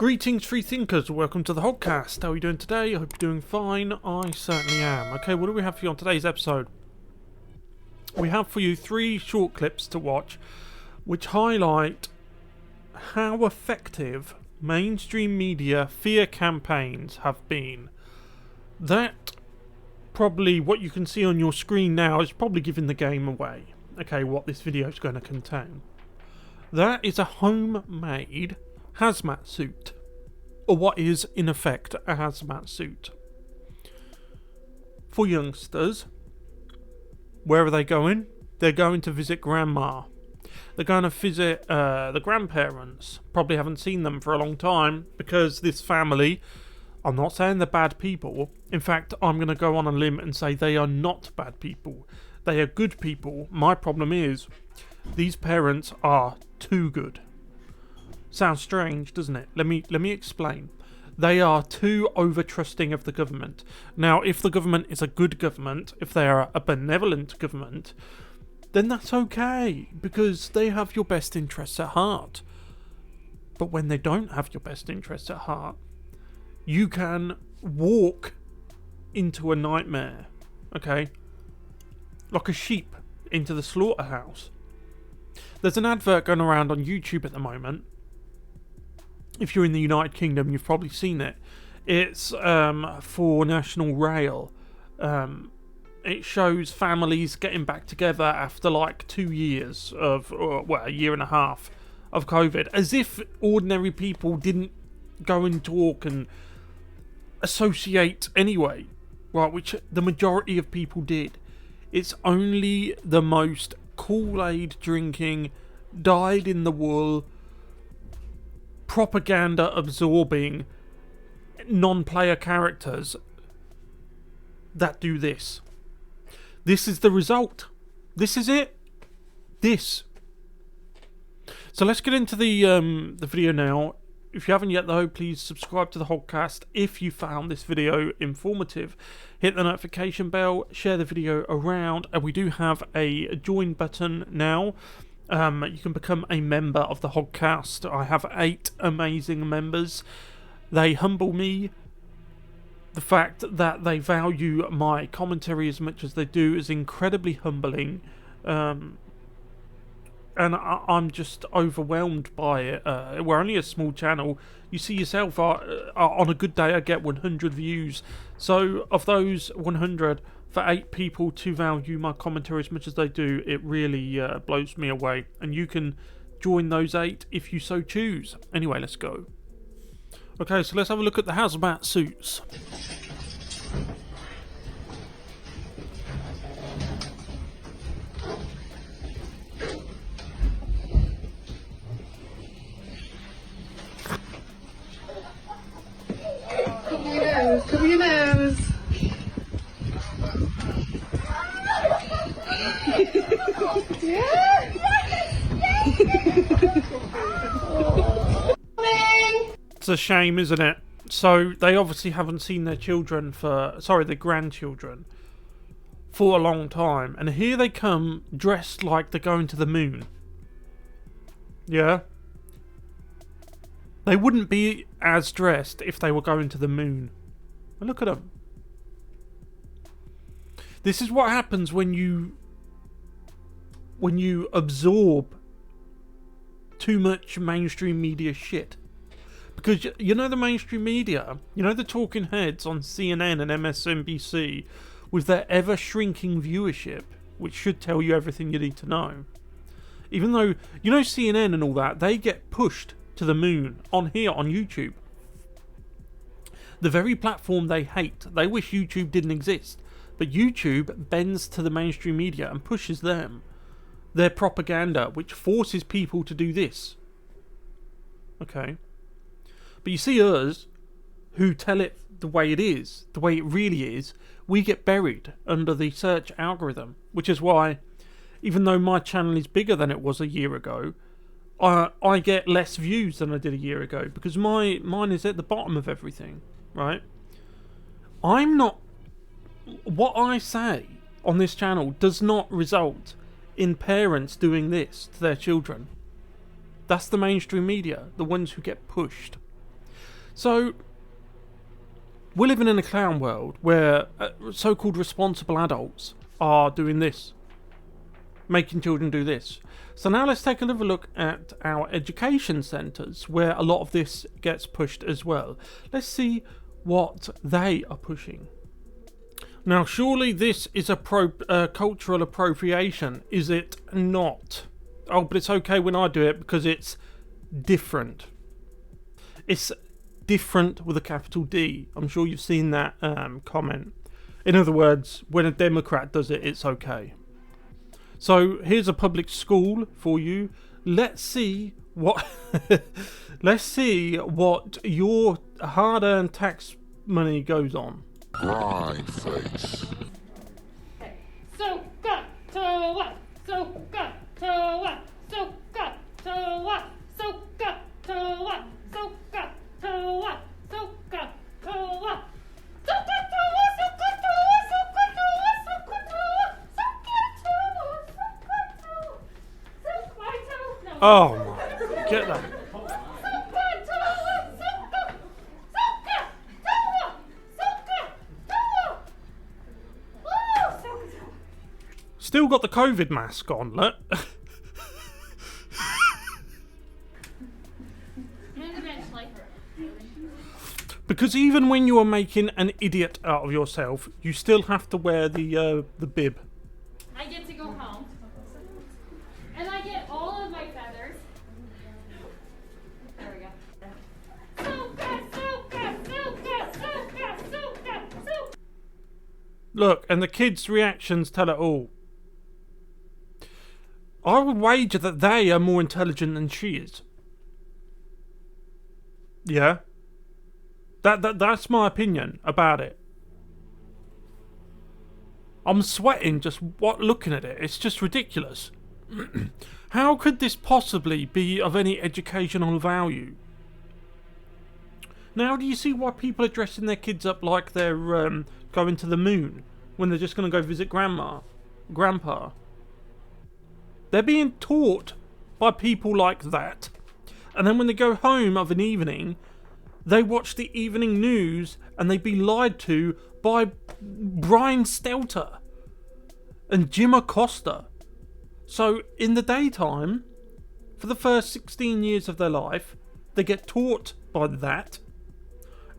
Greetings, free thinkers. Welcome to the Hoggcast. How are you doing today? I hope you're doing fine. I certainly am. Okay, what do we have for you on today's episode? We have for you 3 short clips to watch which highlight how effective mainstream media fear campaigns have been. That, probably what you can see on your screen now, is probably giving the game away. Okay, what this video is going to contain. That is a homemade hazmat suit, or what is in effect a hazmat suit for youngsters. Where are they going? They're going to visit grandma. They're going to visit the grandparents. Probably haven't seen them for a long time because this family, I'm not saying they're bad people. In fact, I'm going to go on a limb and say they are not bad people. They are good people. My problem is these parents are too good. Sounds strange, doesn't it? Let me explain. They are too over-trusting of the government. Now, if the government is a good government, if they are a benevolent government, then that's okay, because they have your best interests at heart. But when they don't have your best interests at heart, you can walk into a nightmare, okay? Like a sheep into the slaughterhouse. There's an advert going around on YouTube at the moment. If you're in the United Kingdom, you've probably seen it. It's for National Rail. It shows families getting back together after like 2 years of, a year and a half of COVID. As if ordinary people didn't go and talk and associate anyway. Right, which the majority of people did. It's only the most Kool-Aid drinking, dyed in the wool, propaganda absorbing non-player characters that do this. This is the result. This is it. This. So let's get into the video now. If you haven't yet though, please subscribe to the Hoggcast. If you found this video informative, hit the notification bell, share the video around, and we do have a join button now. You can become a member of the Hoggcast. I have 8 amazing members. They humble me. The fact that they value my commentary as much as they do is incredibly humbling. And I'm just overwhelmed by it. We're only a small channel. You see yourself, on a good day I get 100 views. So of those 100, for 8 people to value my commentary as much as they do, it really blows me away. And you can join those 8 if you so choose. Anyway, let's go. Okay, so let's have a look at the hazmat suits. Cover your nose. It's a shame, isn't it? So they obviously haven't seen their their grandchildren for a long time, and here they come dressed like they're going to the moon. Yeah? They wouldn't be as dressed if they were going to the moon. And look at them. This is what happens when you absorb too much mainstream media shit. Because you know the mainstream media, you know the talking heads on CNN and MSNBC with their ever shrinking viewership, which should tell you everything you need to know. Even though, you know, CNN and all that, they get pushed to the moon on here on YouTube. The very platform they hate. They wish YouTube didn't exist. But YouTube bends to the mainstream media and pushes them. Their propaganda, which forces people to do this. Okay. But you see us, who tell it the way it is, the way it really is, we get buried under the search algorithm. Which is why, even though my channel is bigger than it was a year ago, I get less views than I did a year ago. Because mine is at the bottom of everything, right? What I say on this channel does not result in parents doing this to their children. That's the mainstream media, the ones who get pushed. So, we're living in a clown world where so-called responsible adults are doing this, making children do this. So now let's take another look at our education centres, where a lot of this gets pushed as well. Let's see what they are pushing. Now, surely this is a cultural appropriation, is it not? Oh, but it's okay when I do it because it's different. It's different with a capital D. I'm sure you've seen that comment. In other words, when a Democrat does it, it's okay. So here's a public school for you. Let's see what let's see what your hard-earned tax money goes on. Cry face. So got to what? So got to what? So got to what? So got to what? So got to what? So got to what? So got to what? So got to what? So got to what? So got to what? So got to what? So got to what? So got to no. Oh my, get that. Still got the COVID mask on, look. Because even when you are making an idiot out of yourself, you still have to wear the bib. I get to go home, and I get all of my feathers. There we go. So good, so good, so good, so good, so good, so good. Look, and the kids' reactions tell it all. I would wager that they are more intelligent than she is. Yeah. That's my opinion about it. I'm sweating just looking at it. It's just ridiculous. How could this possibly be of any educational value? Now, do you see why people are dressing their kids up like they're going to the moon when they're just going to go visit grandpa? They're being taught by people like that. And then when they go home of an evening, they watch the evening news and they be lied to by Brian Stelter and Jim Acosta. So in the daytime, for the first 16 years of their life, they get taught by that.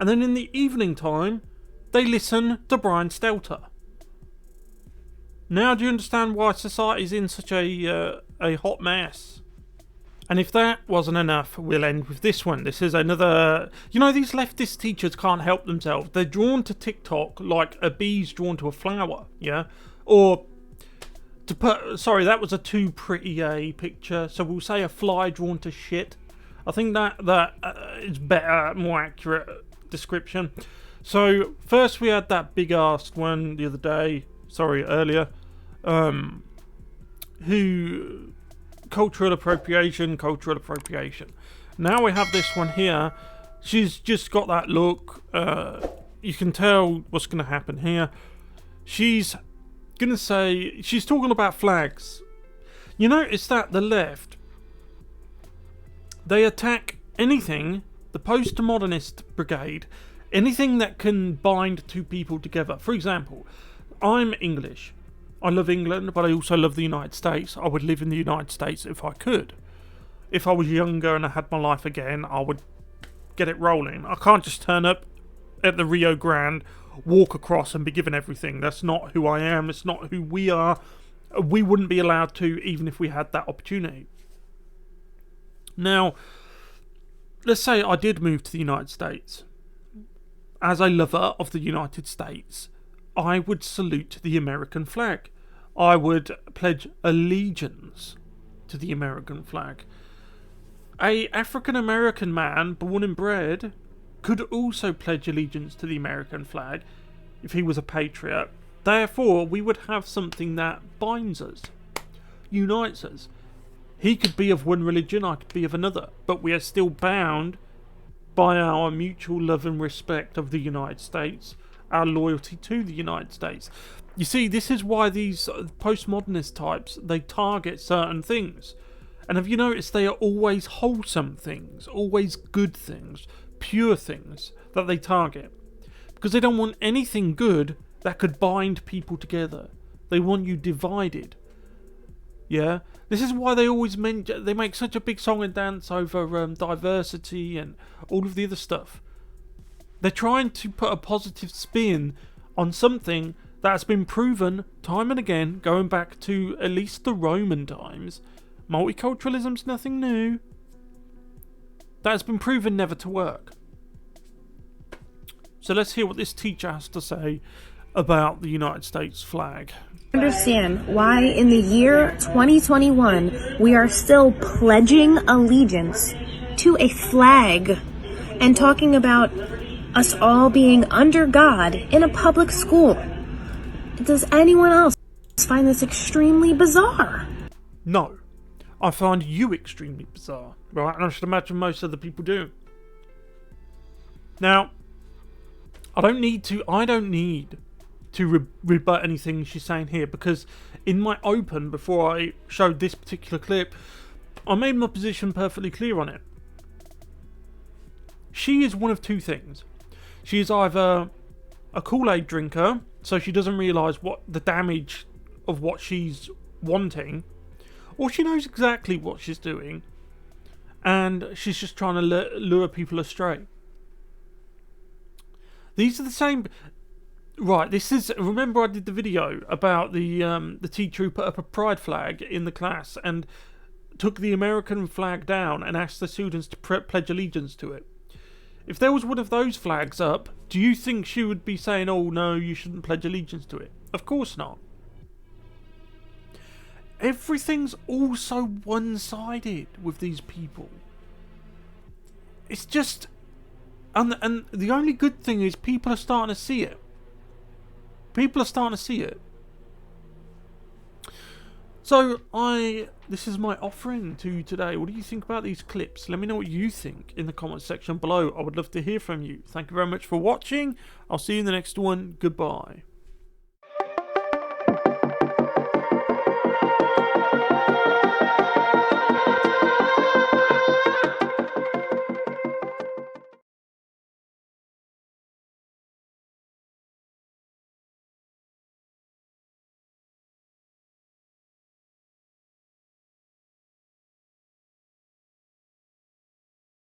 And then in the evening time, they listen to Brian Stelter. Now do you understand why society's in such a hot mess? And if that wasn't enough, we'll end with this one. This is another... You know, these leftist teachers can't help themselves. They're drawn to TikTok like a bee's drawn to a flower, yeah? Or, to put... Sorry, that was a too pretty a picture. So we'll say a fly drawn to shit. I think that is better, more accurate description. So, first we had that big-ass one the other day. Sorry, earlier. Who... Cultural appropriation. Now we have this one here. She's just got that look. You can tell what's going to happen here. She's going to say... She's talking about flags. You notice that the left... They attack anything, the postmodernist brigade, anything that can bind two people together. For example, I'm English. I love England, but I also love the United States. I would live in the United States if I could. If I was younger and I had my life again, I would get it rolling. I can't just turn up at the Rio Grande, walk across and be given everything. That's not who I am. It's not who we are. We wouldn't be allowed to, even if we had that opportunity. Now, let's say I did move to the United States. As a lover of the United States, I would salute the American flag. I would pledge allegiance to the American flag. A African American man born and bred could also pledge allegiance to the American flag if he was a patriot. Therefore, we would have something that binds us, unites us. He could be of one religion, I could be of another, but we are still bound by our mutual love and respect of the United States, our loyalty to the United States. You see, this is why these postmodernist types, they target certain things. And have you noticed they are always wholesome things, always good things, pure things that they target. Because they don't want anything good that could bind people together. They want you divided. Yeah? This is why they always they make such a big song and dance over diversity and all of the other stuff. They're trying to put a positive spin on something that's been proven time and again, going back to at least the Roman times. Multiculturalism's nothing new. That's been proven never to work. So let's hear what this teacher has to say about the United States flag. Understand why in the year 2021 we are still pledging allegiance to a flag and talking about us all being under God in a public school. Does anyone else find this extremely bizarre? No. I find you extremely bizarre, right? And I should imagine most other people do. Now, I don't need to rebut anything she's saying here, because in my open, before I showed this particular clip, I made my position perfectly clear on it. She is one of two things. She is either a Kool-Aid drinker, so she doesn't realise what the damage of what she's wanting, or she knows exactly what she's doing, and she's just trying to lure people astray. These are the same. Right, this is. Remember, I did the video about the teacher who put up a pride flag in the class and took the American flag down and asked the students to pledge allegiance to it. If there was one of those flags up, do you think she would be saying, "Oh no, you shouldn't pledge allegiance to it"? Of course not. Everything's also one-sided with these people. It's just, and the only good thing is people are starting to see it. People are starting to see it. So this is my offering to you today. What do you think about these clips? Let me know what you think in the comments section below. I would love to hear from you. Thank you very much for watching. I'll see you in the next one. Goodbye.